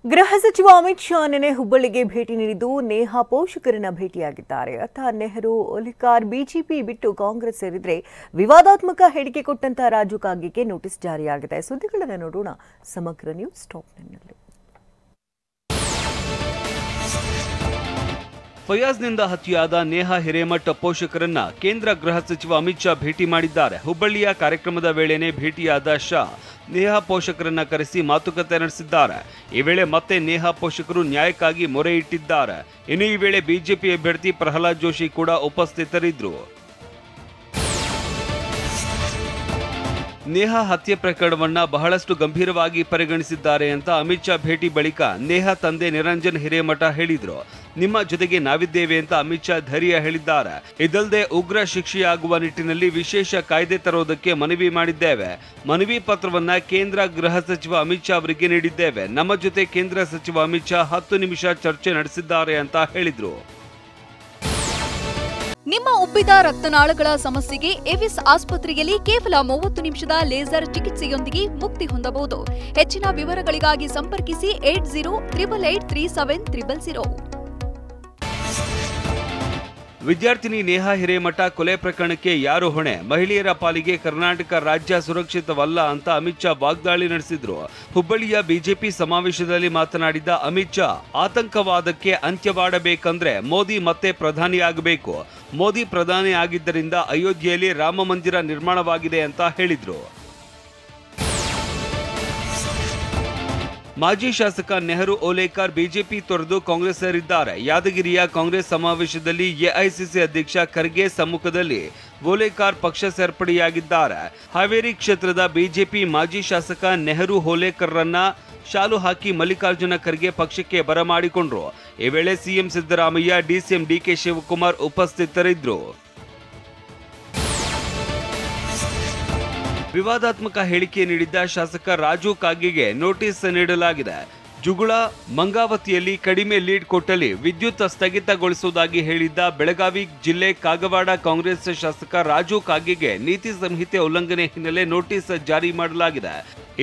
ಗೃಹ ಸಚಿವ ಅಮಿತ್ ಶಾ ನಿನ್ನೆ ಹುಬ್ಬಳ್ಳಿಗೆ ಭೇಟಿ ನೀಡಿದ್ದು ನೇಹಾ ಪೋಷಕರನ್ನ ಭೇಟಿಯಾಗಿದ್ದಾರೆ. ಅತ್ತ ನೆಹರು ಓಲೇಕಾರ್ ಬಿಜೆಪಿ ಬಿಟ್ಟು ಕಾಂಗ್ರೆಸ್ ಸೇರಿದ್ರೆ ವಿವಾದಾತ್ಮಕ ಹೇಳಿಕೆ ಕೊಟ್ಟಂತ ರಾಜು ಕಾಗೆಗೆ ನೋಟಿಸ್ ಜಾರಿಯಾಗಿದೆ. ಸುದ್ದಿಗಳನ್ನು ನೋಡೋಣ ಸಮಗ್ರ ನ್ಯೂಸ್ ಟಾಪ್ನಲ್ಲಿ. ಫಯಾಜ್ನಿಂದ ಹತ್ಯೆಯಾದ ನೇಹಾ ಹಿರೇಮಠ ಪೋಷಕರನ್ನ ಕೇಂದ್ರ ಗೃಹ ಸಚಿವ ಅಮಿತ್ ಶಾ ಭೇಟಿ ಮಾಡಿದ್ದಾರೆ. ಹುಬ್ಬಳ್ಳಿಯ ಕಾರ್ಯಕ್ರಮದ ವೇಳೆನೇ ಭೇಟಿಯಾದ ಶಾ ನೇಹಾ ಪೋಷಕರನ್ನ ಕರೆಸಿ ಮಾತುಕತೆ ನಡೆಸಿದ್ದಾರೆ. ಈ ವೇಳೆ ಮತ್ತೆ ನೇಹಾ ಪೋಷಕರು ನ್ಯಾಯಕ್ಕಾಗಿ ಮೊರೆ ಇಟ್ಟಿದ್ದಾರೆ. ಇನ್ನು ಈ ವೇಳೆ ಬಿಜೆಪಿ ಅಭ್ಯರ್ಥಿ ಪ್ರಹ್ಲಾದ್ ಜೋಶಿ ಕೂಡ ಉಪಸ್ಥಿತರಿದ್ದರು. ನೇಹಾ ಹತ್ಯೆ ಪ್ರಕರಣವನ್ನ ಬಹಳಷ್ಟು ಗಂಭೀರವಾಗಿ ಪರಿಗಣಿಸಿದ್ದಾರೆ ಅಂತ ಅಮಿತ್ ಶಾ ಭೇಟಿ ಬಳಿಕ ನೇಹಾ ತಂದೆ ನಿರಂಜನ್ ಹಿರೇಮಠ ಹೇಳಿದ್ರು. ನಿಮ್ಮ ಜೊತೆಗೆ ನಾವಿದ್ದೇವೆ ಅಂತ ಅಮಿತ್ ಶಾ ಧೈರ್ಯ ಹೇಳಿದ್ದಾರೆ. ಇದಲ್ಲದೆ ಉಗ್ರ ಶಿಕ್ಷೆಯಾಗುವ ನಿಟ್ಟಿನಲ್ಲಿ ವಿಶೇಷ ಕಾಯ್ದೆ ತರುವುದಕ್ಕೆ ಮನವಿ ಮಾಡಿದ್ದೇವೆ. ಮನವಿ ಪತ್ರವನ್ನ ಕೇಂದ್ರ ಗೃಹ ಸಚಿವ ಅಮಿತ್ ಶಾ ಅವರಿಗೆ ನೀಡಿದ್ದೇವೆ. ನಮ್ಮ ಜೊತೆ ಕೇಂದ್ರ ಸಚಿವ ಅಮಿತ್ ಶಾ 10 ನಿಮಿಷ ಚರ್ಚೆ ನಡೆಸಿದ್ದಾರೆ ಅಂತ ಹೇಳಿದ್ರು. ನಿಮ್ಮ ಉಬ್ಬಿದ ರಕ್ತನಾಳಗಳ ಸಮಸ್ಯೆಗೆ ಎವಿಸ್ ಆಸ್ಪತ್ರೆಯಲ್ಲಿ ಕೇವಲ 30 ನಿಮಿಷದ ಲೇಸರ್ ಚಿಕಿತ್ಸೆಯೊಂದಿಗೆ ಮುಕ್ತಿ ಹೊಂದಬಹುದು. ಹೆಚ್ಚಿನ ವಿವರಗಳಿಗಾಗಿ ಸಂಪರ್ಕಿಸಿ 8088837300. ವಿದ್ಯಾರ್ಥಿನಿ ನೇಹಾ ಹಿರೇಮಠ ಕೊಲೆ ಪ್ರಕರಣಕ್ಕೆ ಯಾರು ಹೊಣೆ? ಮಹಿಳೆಯರ ಪಾಲಿಗೆ ಕರ್ನಾಟಕ ರಾಜ್ಯ ಸುರಕ್ಷಿತವಲ್ಲ ಅಂತ ಅಮಿತ್ ಶಾ ವಾಗ್ದಾಳಿ ನಡೆಸಿದ್ರು. ಹುಬ್ಬಳ್ಳಿಯ ಬಿಜೆಪಿ ಸಮಾವೇಶದಲ್ಲಿ ಮಾತನಾಡಿದ ಅಮಿತ್ ಶಾ, ಆತಂಕವಾದಕ್ಕೆ ಅಂತ್ಯವಾಡಬೇಕಂದ್ರೆ ಮೋದಿ ಮತ್ತೆ ಪ್ರಧಾನಿಯಾಗಬೇಕು. ಮೋದಿ ಪ್ರಧಾನಿ ಆಗಿದ್ದರಿಂದ ಅಯೋಧ್ಯೆಯಲ್ಲಿ ರಾಮ ಮಂದಿರ ನಿರ್ಮಾಣವಾಗಿದೆ ಅಂತ ಹೇಳಿದ್ರು. ಮಾಜಿ ಶಾಸಕ ನೆಹರು ಓಲೇಕಾರ್ ಬಿಜೆಪಿ ತೊರೆದು ಕಾಂಗ್ರೆಸ್ ಸೇರಿದ್ದಾರೆ. ಯಾದಗಿರಿಯ ಕಾಂಗ್ರೆಸ್ ಸಮಾವೇಶದಲ್ಲಿ ಎಐಸಿಸಿ ಅಧ್ಯಕ್ಷ ಖರ್ಗೆ ಸಮ್ಮುಖದಲ್ಲಿ ಓಲೇಕಾರ್ ಪಕ್ಷ ಸೇರ್ಪಡೆಯಾಗಿದ್ದಾರೆ. ಹಾವೇರಿ ಕ್ಷೇತ್ರದ ಬಿಜೆಪಿ ಮಾಜಿ ಶಾಸಕ ನೆಹರು ಓಲೇಕರ್ರನ್ನ ಶಾಲು ಹಾಕಿ ಮಲ್ಲಿಕಾರ್ಜುನ ಖರ್ಗೆ ಪಕ್ಷಕ್ಕೆ ಬರಮಾಡಿಕೊಂಡ್ರು. ಈ ವೇಳೆ CM Siddaramaiah, DCM D K Shivakumar ಉಪಸ್ಥಿತರಿದ್ದರು. ವಿವಾದಾತ್ಮಕ ಹೇಳಿಕೆ ನೀಡಿದ್ದ ಶಾಸಕ ರಾಜು ಕಾಗೆಗೆ ನೋಟಿಸ್ ನೀಡಲಾಗಿದೆ. ಜುಗುಳ ಮಂಗಾವತಿಯಲ್ಲಿ ಕಡಿಮೆ ಲೀಡ್ ಕೊಟ್ಟಲ್ಲಿ ವಿದ್ಯುತ್ ಸ್ಥಗಿತಗೊಳಿಸುವುದಾಗಿ ಹೇಳಿದ್ದ ಬೆಳಗಾವಿ ಜಿಲ್ಲೆ ಕಾಗವಾಡ ಕಾಂಗ್ರೆಸ್ ಶಾಸಕ ರಾಜು ಕಾಗೆಗೆ ನೀತಿ ಸಂಹಿತೆ ಉಲ್ಲಂಘನೆ ಹಿನ್ನೆಲೆ ನೋಟಿಸ್ ಜಾರಿ ಮಾಡಲಾಗಿದೆ.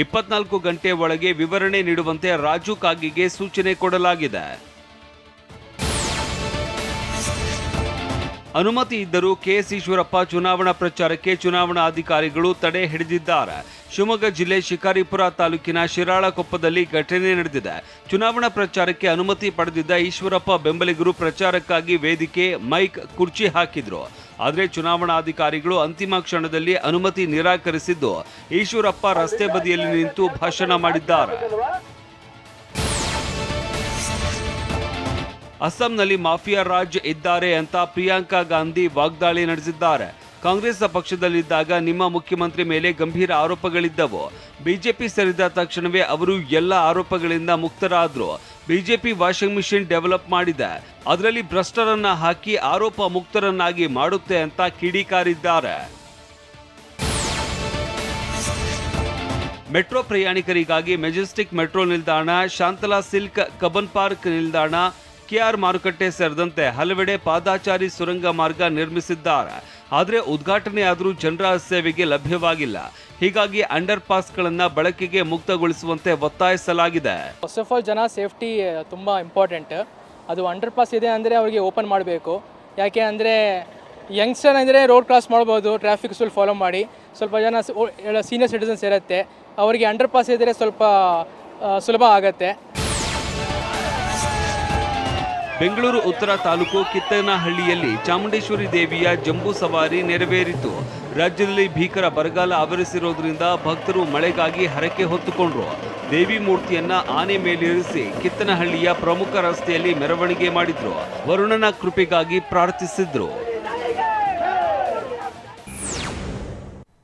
24 ಗಂಟೆ ಒಳಗೆ ವಿವರಣೆ ನೀಡುವಂತೆ ರಾಜು ಕಾಗೆಗೆ ಸೂಚನೆ ಕೊಡಲಾಗಿದೆ. ಅನುಮತಿ ಇದ್ದರೂ ಕೆಎಸ್ ಈಶ್ವರಪ್ಪ ಚುನಾವಣಾ ಪ್ರಚಾರಕ್ಕೆ ಚುನಾವಣಾ ಅಧಿಕಾರಿಗಳು ತಡೆ ಹಿಡಿದಿದ್ದಾರೆ. ಶಿವಮೊಗ್ಗ ಜಿಲ್ಲೆ ಶಿಕಾರಿಪುರ ತಾಲೂಕಿನ ಶಿರಾಳಕೊಪ್ಪದಲ್ಲಿ ಘಟನೆ ನಡೆದಿದೆ. ಚುನಾವಣಾ ಪ್ರಚಾರಕ್ಕೆ ಅನುಮತಿ ಪಡೆದಿದ್ದ ಈಶ್ವರಪ್ಪ ಬೆಂಬಲಿಗರು ಪ್ರಚಾರಕ್ಕಾಗಿ ವೇದಿಕೆ, ಮೈಕ್, ಕುರ್ಚಿ ಹಾಕಿದ್ರು. ಆದರೆ ಚುನಾವಣಾಧಿಕಾರಿಗಳು ಅಂತಿಮ ಕ್ಷಣದಲ್ಲಿ ಅನುಮತಿ ನಿರಾಕರಿಸಿದ್ದು ಈಶ್ವರಪ್ಪ ರಸ್ತೆ ಬದಿಯಲ್ಲಿ ನಿಂತು ಭಾಷಣ ಮಾಡಿದ್ದಾರೆ. ಅಸ್ಸಾಂನಲ್ಲಿ ಮಾಫಿಯಾ ರಾಜ್ ಇದ್ದಾರೆ ಅಂತ ಪ್ರಿಯಾಂಕಾ ಗಾಂಧಿ ವಾಗ್ದಾಳಿ ನಡೆಸಿದ್ದಾರೆ. ಕಾಂಗ್ರೆಸ್ ಪಕ್ಷದಲ್ಲಿದ್ದಾಗ ನಿಮ್ಮ ಮುಖ್ಯಮಂತ್ರಿ ಮೇಲೆ ಗಂಭೀರ ಆರೋಪಗಳಿದ್ದವು. ಬಿಜೆಪಿ ಸೇರಿದ ತಕ್ಷಣವೇ ಅವರು ಎಲ್ಲ ಆರೋಪಗಳಿಂದ ಮುಕ್ತರಾದ್ರು. ಬಿಜೆಪಿ ವಾಷಿಂಗ್ ಮಿಷಿನ್ ಡೆವಲಪ್ ಮಾಡಿದೆ, ಅದರಲ್ಲಿ ಭ್ರಷ್ಟರನ್ನ ಹಾಕಿ ಆರೋಪ ಮುಕ್ತರನ್ನಾಗಿ ಮಾಡುತ್ತೆ ಅಂತ ಕಿಡಿಕಾರಿದ್ದಾರೆ. ಮೆಟ್ರೋ ಪ್ರಯಾಣಿಕರಿಗಾಗಿ ಮೆಜೆಸ್ಟಿಕ್ ಮೆಟ್ರೋ ನಿಲ್ದಾಣ, ಶಾಂತಲಾ ಸಿಲ್ಕ್, ಕಬ್ಬನ್ ಪಾರ್ಕ್ ನಿಲ್ದಾಣ, ಕೆಆರ್ ಮಾರುಕಟ್ಟೆ ಸೇರಿದಂತೆ ಹಲವೆಡೆ ಪಾದಾಚಾರಿ ಸುರಂಗ ಮಾರ್ಗ ನಿರ್ಮಿಸಿದ್ದಾರೆ. ಆದರೆ ಉದ್ಘಾಟನೆ ಆದರೂ ಜನರ ಸೇವೆಗೆ ಲಭ್ಯವಾಗಿಲ್ಲ. ಹೀಗಾಗಿ ಅಂಡರ್ ಪಾಸ್ಗಳನ್ನು ಬಳಕೆಗೆ ಮುಕ್ತಗೊಳಿಸುವಂತೆ ಒತ್ತಾಯಿಸಲಾಗಿದೆ. ಫಸ್ಟ್ ಆಫ್ ಆಲ್ ಜನ ಸೇಫ್ಟಿ ತುಂಬ ಇಂಪಾರ್ಟೆಂಟ್. ಅದು ಅಂಡರ್ ಪಾಸ್ ಇದೆ ಅಂದರೆ ಅವರಿಗೆ ಓಪನ್ ಮಾಡಬೇಕು. ಯಾಕೆ ಅಂದರೆ ಯಂಗ್ಸ್ಟರ್ ಅಂದರೆ ರೋಡ್ ಕ್ರಾಸ್ ಮಾಡ್ಬೋದು, ಟ್ರಾಫಿಕ್ ರೂಲ್ ಫಾಲೋ ಮಾಡಿ. ಸ್ವಲ್ಪ ಜನ ಸೀನಿಯರ್ ಸಿಟಿಸನ್ಸ್ ಇರುತ್ತೆ, ಅವರಿಗೆ ಅಂಡರ್ ಪಾಸ್ ಇದ್ದರೆ ಸ್ವಲ್ಪ ಸುಲಭ ಆಗುತ್ತೆ. ಬೆಂಗಳೂರು ಉತ್ತರ ತಾಲೂಕು ಕಿತ್ತನಹಳ್ಳಿಯಲ್ಲಿ ಚಾಮುಂಡೇಶ್ವರಿ ದೇವಿಯ ಜಂಬೂ ಸವಾರಿ ನೆರವೇರಿತು. ರಾಜ್ಯದಲ್ಲಿ ಭೀಕರ ಬರಗಾಲ ಆವರಿಸಿರೋದ್ರಿಂದ ಭಕ್ತರು ಮಳೆಗಾಗಿ ಹರಕೆ ಹೊತ್ತುಕೊಂಡ್ರು. ದೇವಿ ಮೂರ್ತಿಯನ್ನ ಆನೆ ಮೇಲಿರಿಸಿ ಕಿತ್ತನಹಳ್ಳಿಯ ಪ್ರಮುಖ ರಸ್ತೆಯಲ್ಲಿ ಮೆರವಣಿಗೆ ಮಾಡಿದ್ರು. ವರುಣನ ಕೃಪೆಗಾಗಿ ಪ್ರಾರ್ಥಿಸಿದ್ರು.